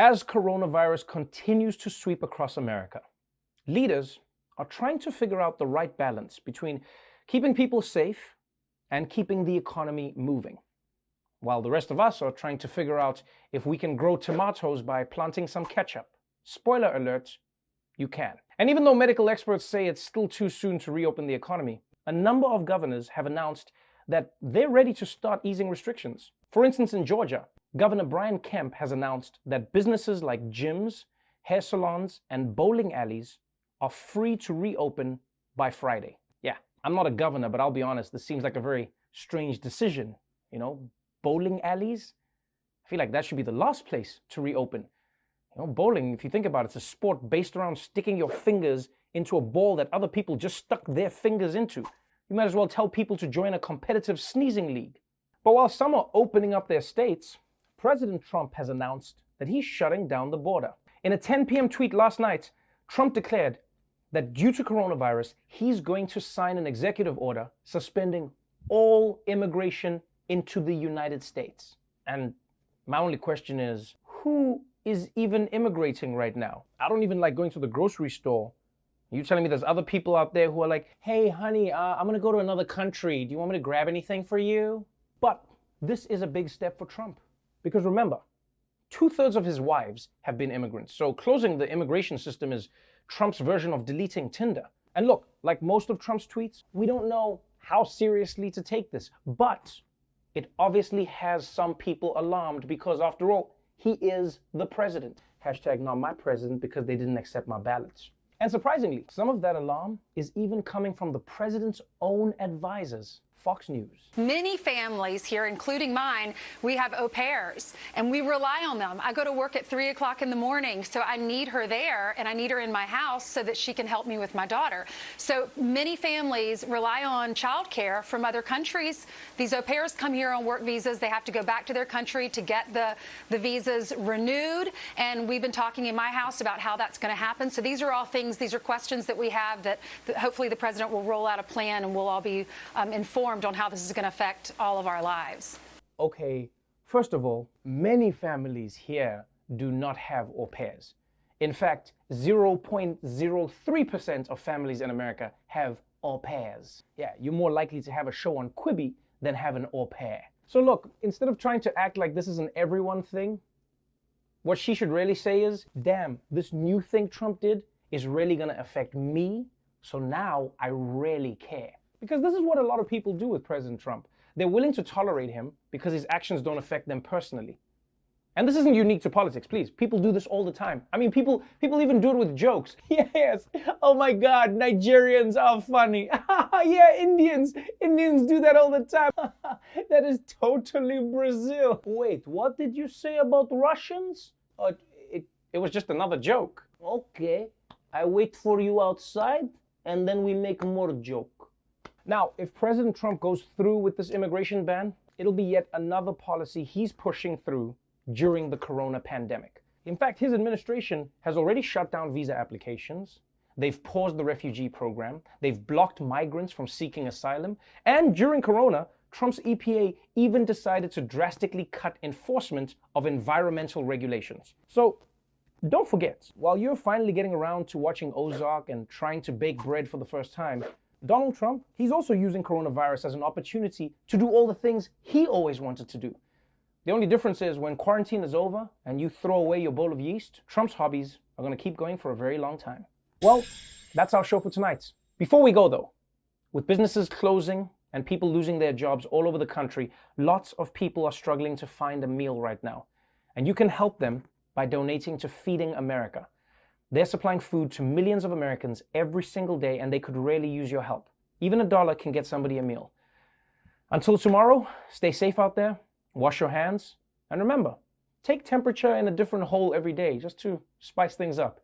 As coronavirus continues to sweep across America, leaders are trying to figure out the right balance between keeping people safe and keeping the economy moving, while the rest of us are trying to figure out if we can grow tomatoes by planting some ketchup. Spoiler alert, you can. And even though medical experts say it's still too soon to reopen the economy, a number of governors have announced that they're ready to start easing restrictions. For instance, in Georgia, Governor Brian Kemp has announced that businesses like gyms, hair salons, and bowling alleys are free to reopen by Friday. Yeah, I'm not a governor, but I'll be honest, this seems like a very strange decision. You know, bowling alleys? I feel like that should be the last place to reopen. You know, bowling, if you think about it, it's a sport based around sticking your fingers into a ball that other people just stuck their fingers into. You might as well tell people to join a competitive sneezing league. But while some are opening up their states, President Trump has announced that he's shutting down the border. In a 10 p.m. tweet last night, Trump declared that due to coronavirus, he's going to sign an executive order suspending all immigration into the United States. And my only question is, who is even immigrating right now? I don't even like going to the grocery store. You telling me there's other people out there who are like, hey, honey, I'm going to go to another country. Do you want me to grab anything for you? But this is a big step for Trump. Because remember, 2/3 of his wives have been immigrants. So closing the immigration system is Trump's version of deleting Tinder. And look, like most of Trump's tweets, we don't know how seriously to take this. But it obviously has some people alarmed because after all, he is the president. Hashtag not my president because they didn't accept my ballots. And surprisingly, some of that alarm is even coming from the president's own advisors. Fox News. Many families here, including mine, we have au pairs, and we rely on them. I go to work at 3 o'clock in the morning, so I need her there, and I need her in my house so that she can help me with my daughter. So many families rely on childcare from other countries. These au pairs come here on work visas. They have to go back to their country to get the visas renewed, and we've been talking in my house about how that's going to happen. So these are all things, these are questions that we have that hopefully the president will roll out a plan, and we'll all be informed on how this is going to affect all of our lives. Okay, first of all, many families here do not have au pairs. In fact, 0.03% of families in America have au pairs. Yeah, you're more likely to have a show on Quibi than have an au pair. So look, instead of trying to act like this is an everyone thing, what she should really say is, damn, this new thing Trump did is really going to affect me, so now I really care. Because this is what a lot of people do with President Trump. They're willing to tolerate him because his actions don't affect them personally. And this isn't unique to politics, please. People do this all the time. I mean, people even do it with jokes. Yes. Oh my God, Nigerians are funny. Yeah, Indians do that all the time. That is totally Brazil. Wait, what did you say about Russians? Oh, it was just another joke. Okay, I wait for you outside and then we make more joke. Now, if President Trump goes through with this immigration ban, it'll be yet another policy he's pushing through during the corona pandemic. In fact, his administration has already shut down visa applications. They've paused the refugee program. They've blocked migrants from seeking asylum. And during corona, Trump's EPA even decided to drastically cut enforcement of environmental regulations. So don't forget, while you're finally getting around to watching Ozark and trying to bake bread for the first time, Donald Trump, he's also using coronavirus as an opportunity to do all the things he always wanted to do. The only difference is when quarantine is over and you throw away your bowl of yeast, Trump's hobbies are going to keep going for a very long time. Well, that's our show for tonight. Before we go though, with businesses closing and people losing their jobs all over the country, lots of people are struggling to find a meal right now. And you can help them by donating to Feeding America. They're supplying food to millions of Americans every single day, and they could really use your help. Even $1 can get somebody a meal. Until tomorrow, stay safe out there, wash your hands, and remember, take temperature in a different hole every day just to spice things up.